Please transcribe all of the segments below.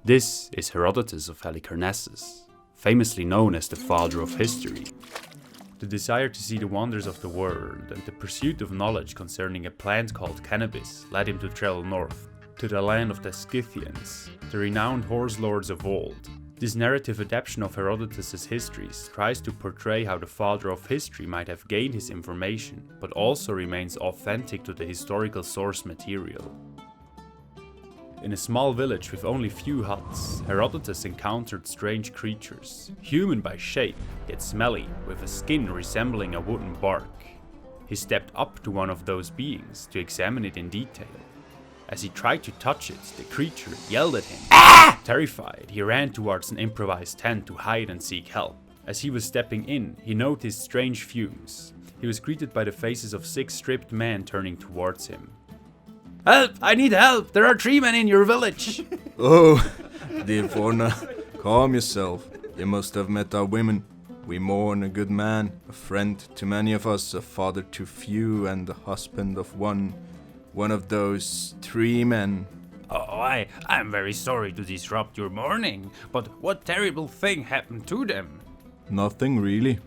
This is Herodotus of Halicarnassus, famously known as the father of history. The desire to see the wonders of the world and the pursuit of knowledge concerning a plant called cannabis led him to travel north, to the land of the Scythians, the renowned horse lords of old. This narrative adaptation of Herodotus' histories tries to portray how the father of history might have gained his information, but also remains authentic to the historical source material. In a small village with only few huts, Herodotus encountered strange creatures, human by shape, yet smelly, with a skin resembling a wooden bark. He stepped up to one of those beings to examine it in detail. As he tried to touch it, the creature yelled at him. Terrified, he ran towards an improvised tent to hide and seek help. As he was stepping in, he noticed strange fumes. He was greeted by the faces of 6 stripped men turning towards him. "Help! I need help! There are 3 men in your village!" Oh, dear foreigner, calm yourself. You must have met our women. We mourn a good man, a friend to many of us, a father to few, and the husband of one. One of those 3 men. "Oh, I'm very sorry to disrupt your mourning, but what terrible thing happened to them?" Nothing really.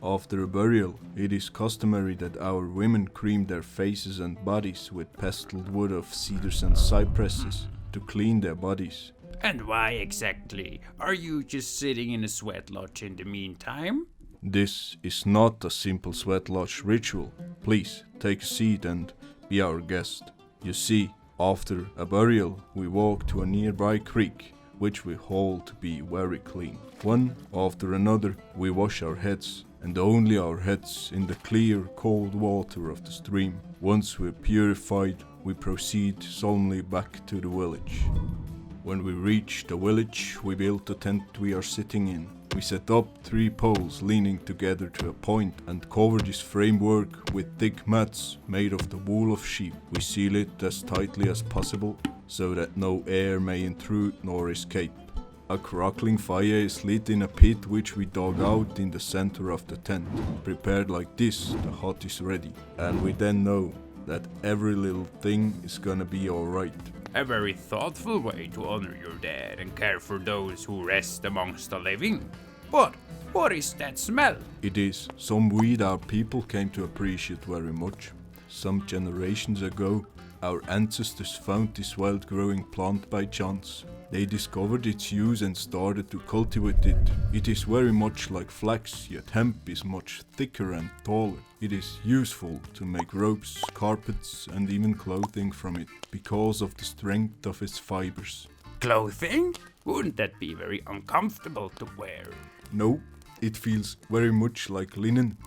After a burial, it is customary that our women cream their faces and bodies with pestled wood of cedars and cypresses to clean their bodies. "And why exactly? Are you just sitting in a sweat lodge in the meantime?" This is not a simple sweat lodge ritual. Please, take a seat and be our guest. You see, after a burial, we walk to a nearby creek, which we hold to be very clean. One after another, we wash our heads, and only our heads, in the clear, cold water of the stream. Once we're purified, we proceed solemnly back to the village. When we reach the village, we build the tent we are sitting in. We set up 3 poles leaning together to a point and cover this framework with thick mats made of the wool of sheep. We seal it as tightly as possible so that no air may intrude nor escape. A crackling fire is lit in a pit which we dug out in the center of the tent. Prepared like this, the hut is ready, and we then know that every little thing is gonna be alright. A very thoughtful way to honor your dead and care for those who rest amongst the living. But what is that smell? It is some weed our people came to appreciate very much. Some generations ago, our ancestors found this wild-growing plant by chance. They discovered its use and started to cultivate it. It is very much like flax, yet hemp is much thicker and taller. It is useful to make ropes, carpets, and even clothing from it, because of the strength of its fibers. Clothing? Wouldn't that be very uncomfortable to wear? No, it feels very much like linen.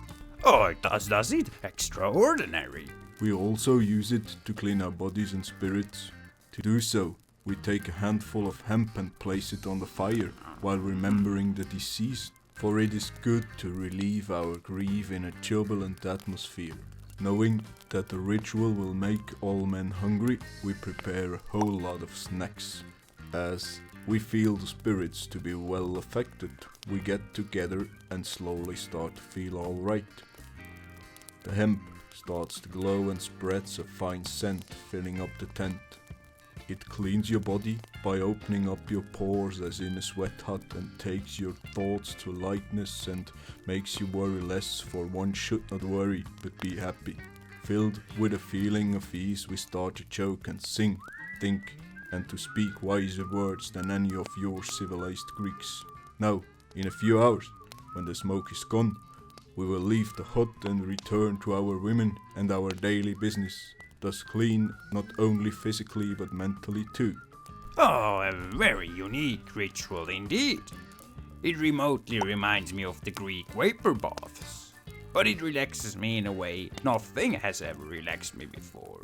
Oh, it does it? Extraordinary. We also use it to clean our bodies and spirits. To do so, we take a handful of hemp and place it on the fire while remembering the deceased, for it is good to relieve our grief in a jubilant atmosphere. Knowing that the ritual will make all men hungry, we prepare a whole lot of snacks. As we feel the spirits to be well affected, we get together and slowly start to feel alright. The hemp starts to glow and spreads a fine scent, filling up the tent. It cleans your body by opening up your pores as in a sweat hut and takes your thoughts to lightness and makes you worry less, for one should not worry but be happy. Filled with a feeling of ease, we start to joke and sing, think, and to speak wiser words than any of your civilized Greeks. Now, in a few hours, when the smoke is gone, we will leave the hut and return to our women and our daily business, thus clean not only physically but mentally too. Oh, a very unique ritual indeed. It remotely reminds me of the Greek vapor baths, but it relaxes me in a way nothing has ever relaxed me before.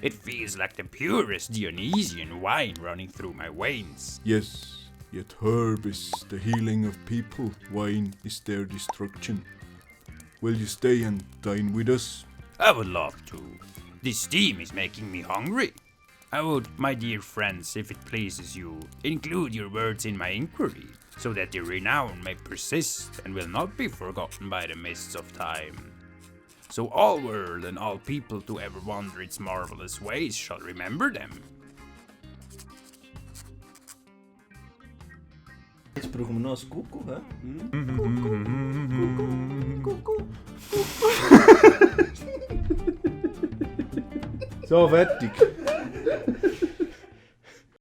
It feels like the purest Dionysian wine running through my veins. Yes, yet herb is the healing of people, wine is their destruction. Will you stay and dine with us? I would love to. This steam is making me hungry. I would, my dear friends, if it pleases you, include your words in my inquiry, so that your renown may persist and will not be forgotten by the mists of time. So all world and all people to ever wander its marvelous ways shall remember them. Jetzt brauchen wir noch ein Kuckuck, hä? So, fertig.